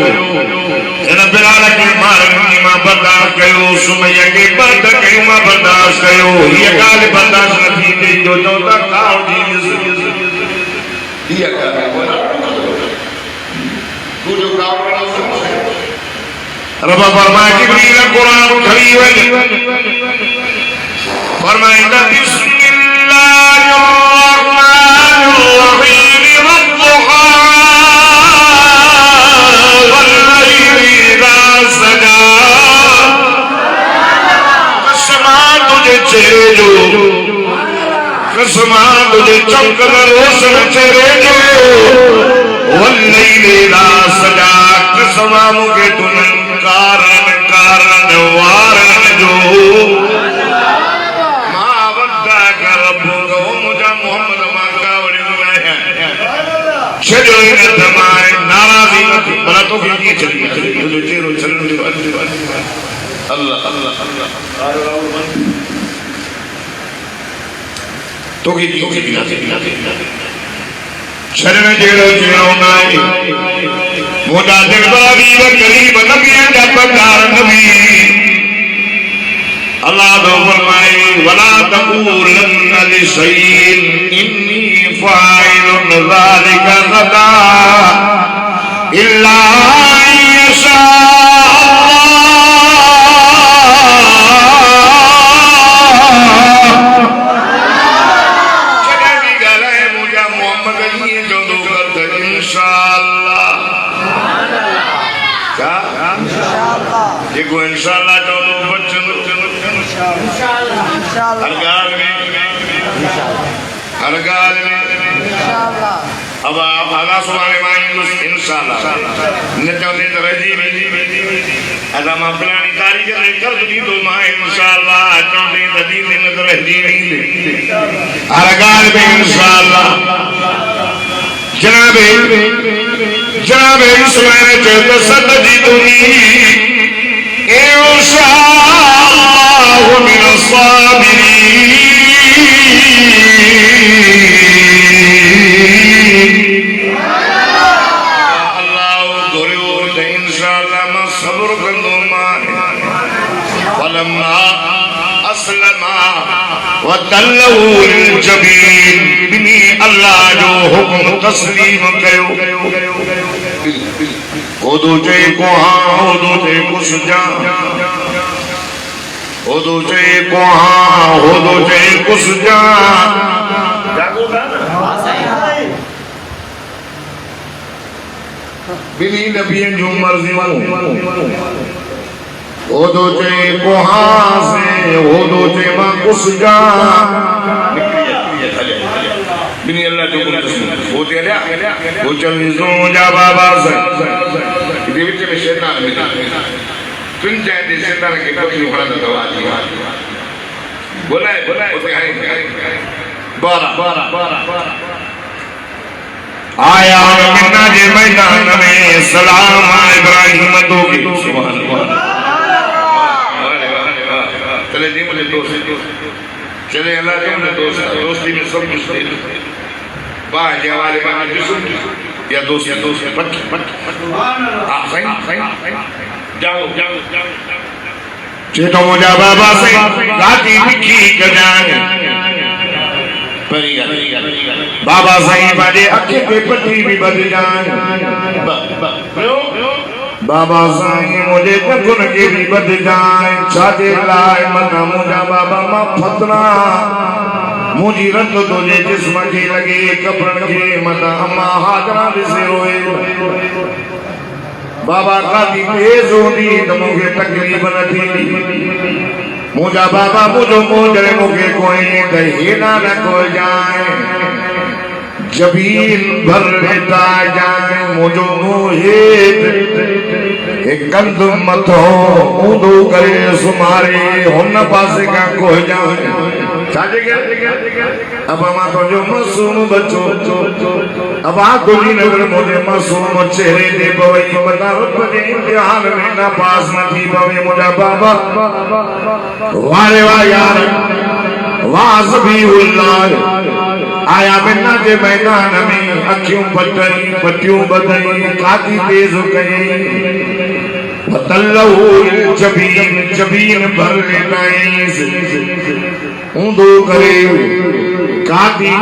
رب العالمین مارن ماں برداشت کیو سمیہ کے بند کیو ماں برداشت کیو یہ گال برداشت نتھی تھی جو چوتا کھاؤ جیس یہ گال تو جو کھاؤ رب فرمائے جبریل قرآن کھڑی ہوئی فرمائے بسم اللہ الرحمن الرحیم والضحى واللیل اذا سجى قسمان تجھے چہرے جو قسمان تجھے چمکن روشن چہرے جو واللیل اذا سجى قسمان کے تنن کارن وارن جو ماں ودہ کا رب کو مجھا محمد مانگا وڑی ملائے ہیں چھجو انہیں دمائے ناراضی مطی بلا تو بھی یہ چلی جو چیرو چلن جو اللہ اللہ اللہ تو کی شرم جیڑو جیڑو نائی مودا دل بابی و قریب نبی جب دار نبی اللہ دو فرمائے ولا تقولن لشيء انی فاعل ذلك غدا الا ان يشاء دیکھو انشاءاللہ چلو بچن ہر گال میں اب آغا سبحانے مائن انشاءاللہ نتیو نے درجی میں ادا ماں پلانی تاریخ نے کر دی تو مائن انشاءاللہ چونٹے تدین نے درجی نہیں لے ہر گال میں انشاءاللہ جناب اسماعیل چہتا سدی دنی انشاءاللہ من الصابرین اللہ دھوریو تے انشاءاللہ میں صبر کندو مانے فلما اسلما وتلو للجبین بنی اللہ جو حکم تسلیم کیو خودو چے کوہاں خودو چے کس جان خودو چے کوہاں خودو چے کس جان بنی نبیین جو مرضی خودو چے کوہاں سے خودو چے ماں کس جان بنی اللہ جو کن تسلیم وہ تیلیا وہ چلیزوں جا بابا سے دیوچے میں شیطان میں تن جائے دے شیطان کے پتلی اکھڑا دا دوا دی بولائے بارا آیا منا جے میدان میں سلام ابراہیم تو کی سبحان اللہ چلے دی مجھے دوست چلے اللہ جو نے دوستی میں سب کچھ دے باہ جوالے باہ جسم یا دوست پٹ جاؤ چیتو مجھا بابا سے لاتی مکھی کجائے بابا صحیح بڑے اکھے پہ پٹی بھی بد جائے بابا صحیح مجھے تکن کے بھی بد جائے چھاتے لائے منا مجھا بابا ما فتنا مجھے رد تجھے جسم کی لگے کپڑن کے منا اما حاجرہ بسے روئے بابا قاضی تیز ہو دی مجھے تکلیف نہ تھی مجھا بابا مجھو موجرے مجھے کوئی دہینا نہ کوئی جائے جبیل بھر بھتا جائے مجھو موہید ایک گند مت ہو اودو کرے سمارے ہن پاسے کا کوئی جائے چاہتے گئے اب ہم آتو جو معصوم بچو اب آتو جی نگر مجھے معصوم چہرے دے بوئی بتا رب نے امتحان میں نہ پاس نہ تھی بوئی مجھا بابا وارے وارے واسبی اللہ آیا بنا جے میدان میں اکھیوں پٹئی پٹیوں بدئی قاضی تیز کئی وطلہو الجبین جبین بھر لیتائیں اندو کرے قاضی